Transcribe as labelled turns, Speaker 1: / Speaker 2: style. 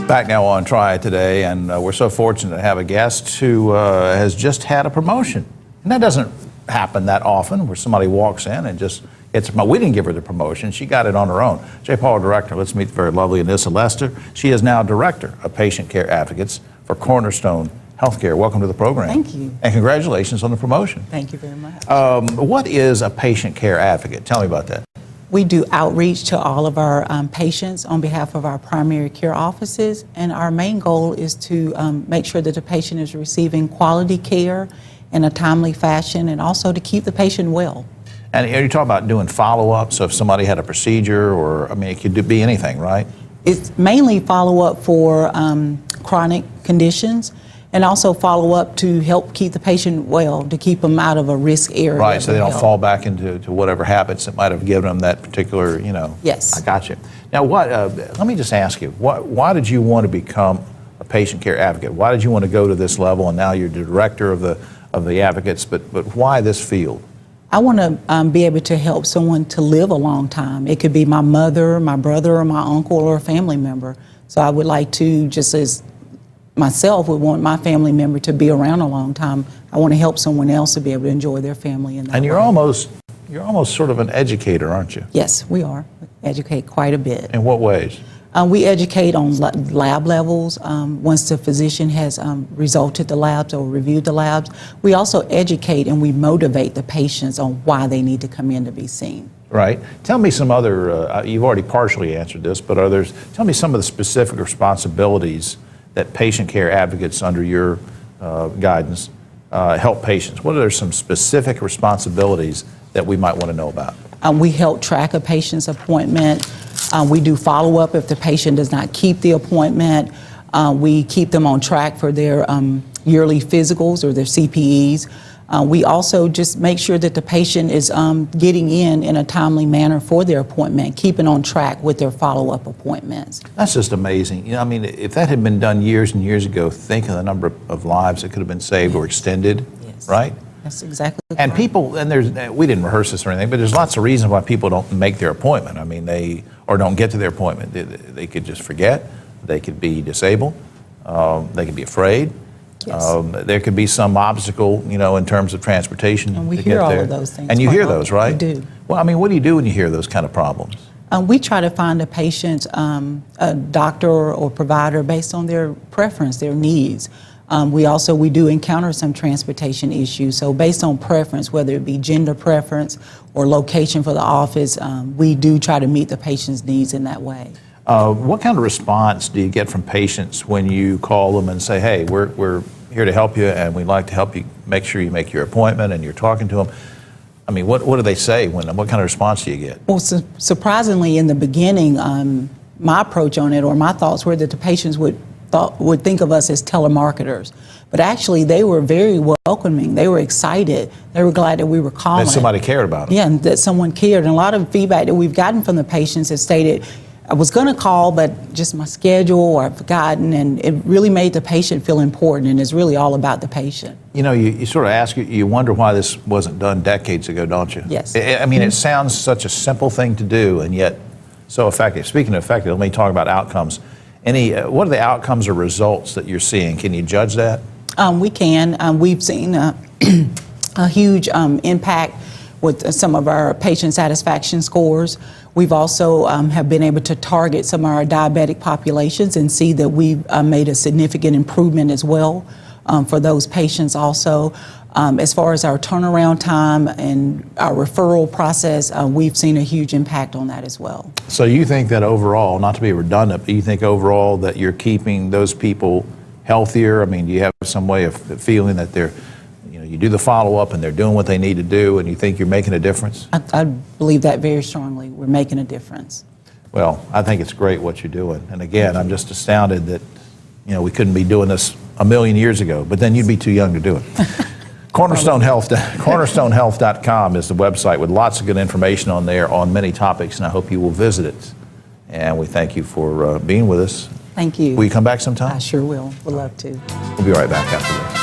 Speaker 1: Back now on Triad today, and we're so fortunate to have a guest who has just had a promotion. And that doesn't happen that often, where somebody walks in and just gets a promotion. We didn't give her the promotion. She got it on her own. J. Paul, Director. Let's meet the very lovely Anissa Lester. She is now Director of Patient Care Advocates for Cornerstone Healthcare. Welcome to the program.
Speaker 2: Thank you.
Speaker 1: And congratulations on the promotion.
Speaker 2: Thank you very much.
Speaker 1: What is a patient care advocate? Tell me about that.
Speaker 2: We do outreach to all of our patients on behalf of our primary care offices, and our main goal is to make sure that the patient is receiving quality care in a timely fashion, and also to keep the patient well.
Speaker 1: And you talk about doing follow-up, so if somebody had a procedure, or, I mean, it could be anything, right?
Speaker 2: It's mainly follow-up for chronic conditions, and also follow-up to help keep the patient well, to keep them out of a risk area.
Speaker 1: Right, so they don't fall back into whatever habits that might have given them that particular,
Speaker 2: Yes.
Speaker 1: I got you. Now, let me just ask you, why did you want to become a patient care advocate? Why did you want to go to this level, and now you're the director of the advocates, but why this field?
Speaker 2: I want to be able to help someone to live a long time. It could be my mother, my brother, or my uncle, or a family member. So I would like to, just as myself would want my family member to be around a long time, I want to help someone else to be able to enjoy their family in that
Speaker 1: And you're
Speaker 2: way.
Speaker 1: almost sort of an educator, aren't you?
Speaker 2: Yes, we are. We educate quite a bit.
Speaker 1: In what ways?
Speaker 2: We educate on lab levels. Once the physician has resulted the labs or reviewed the labs, we also educate and we motivate the patients on why they need to come in to be seen.
Speaker 1: Right. Tell me some other, you've already partially answered this, but tell me some of the specific responsibilities that patient care advocates under your guidance help patients. What are some specific responsibilities that we might want to know about?
Speaker 2: We help track a patient's appointment. We do follow-up if the patient does not keep the appointment. We keep them on track for their yearly physicals or their CPEs. We also just make sure that the patient is getting in a timely manner for their appointment, keeping on track with their follow-up appointments.
Speaker 1: That's just amazing. I mean, if that had been done years and years ago, think of the number of lives that could have been saved or extended, right?
Speaker 2: That's exactly
Speaker 1: And
Speaker 2: correct.
Speaker 1: people, we didn't rehearse this or anything, but there's lots of reasons why people don't make their appointment. I mean, or don't get to their appointment. They could just forget. They could be disabled. They could be afraid.
Speaker 2: Yes.
Speaker 1: There could be some obstacle, in terms of transportation.
Speaker 2: And we
Speaker 1: to
Speaker 2: hear
Speaker 1: get
Speaker 2: all
Speaker 1: there.
Speaker 2: of those things.
Speaker 1: And you
Speaker 2: quite
Speaker 1: hear
Speaker 2: often.
Speaker 1: those, right?
Speaker 2: We do.
Speaker 1: Well, I mean, what do you do when you hear those kind of problems?
Speaker 2: We try to find a patient a doctor or provider based on their preference, their needs. We do encounter some transportation issues. So based on preference, whether it be gender preference or location for the office, we do try to meet the patient's needs in that way.
Speaker 1: What kind of response do you get from patients when you call them and say, hey, we're here to help you and we'd like to help you make sure you make your appointment, and you're talking to them? I mean, what do they say? What kind of response do you get?
Speaker 2: Well, surprisingly, in the beginning, my approach on it, or my thoughts were that the patients would think of us as telemarketers. But actually, they were very welcoming. They were excited. They were glad that we were calling.
Speaker 1: That somebody cared about them.
Speaker 2: Yeah, and that someone cared. And a lot of feedback that we've gotten from the patients has stated, I was going to call, but just my schedule, or I've forgotten, and it really made the patient feel important, and it's really all about the patient.
Speaker 1: You sort of you wonder why this wasn't done decades ago, don't you?
Speaker 2: Yes.
Speaker 1: I mean, it sounds such a simple thing to do, and yet so effective. Speaking of effective, let me talk about outcomes. What are the outcomes or results that you're seeing? Can you judge that?
Speaker 2: We can. We've seen a huge impact with some of our patient satisfaction scores. We've also have been able to target some of our diabetic populations and see that we've made a significant improvement as well for those patients also. As far as our turnaround time and our referral process, we've seen a huge impact on that as well.
Speaker 1: So you think that overall, not to be redundant, but you think overall that you're keeping those people healthier? I mean, do you have some way of feeling that you do the follow-up and they're doing what they need to do, and you think you're making a difference?
Speaker 2: I believe that very strongly. We're making a difference.
Speaker 1: Well, I think it's great what you're doing. And again, I'm just astounded that, we couldn't be doing this a million years ago, but then you'd be too young to do it. Cornerstonehealth.com is the website with lots of good information on there on many topics, and I hope you will visit it. And we thank you for being with us.
Speaker 2: Thank you.
Speaker 1: Will you come back sometime?
Speaker 2: I sure will. Would love to.
Speaker 1: We'll be right back after this.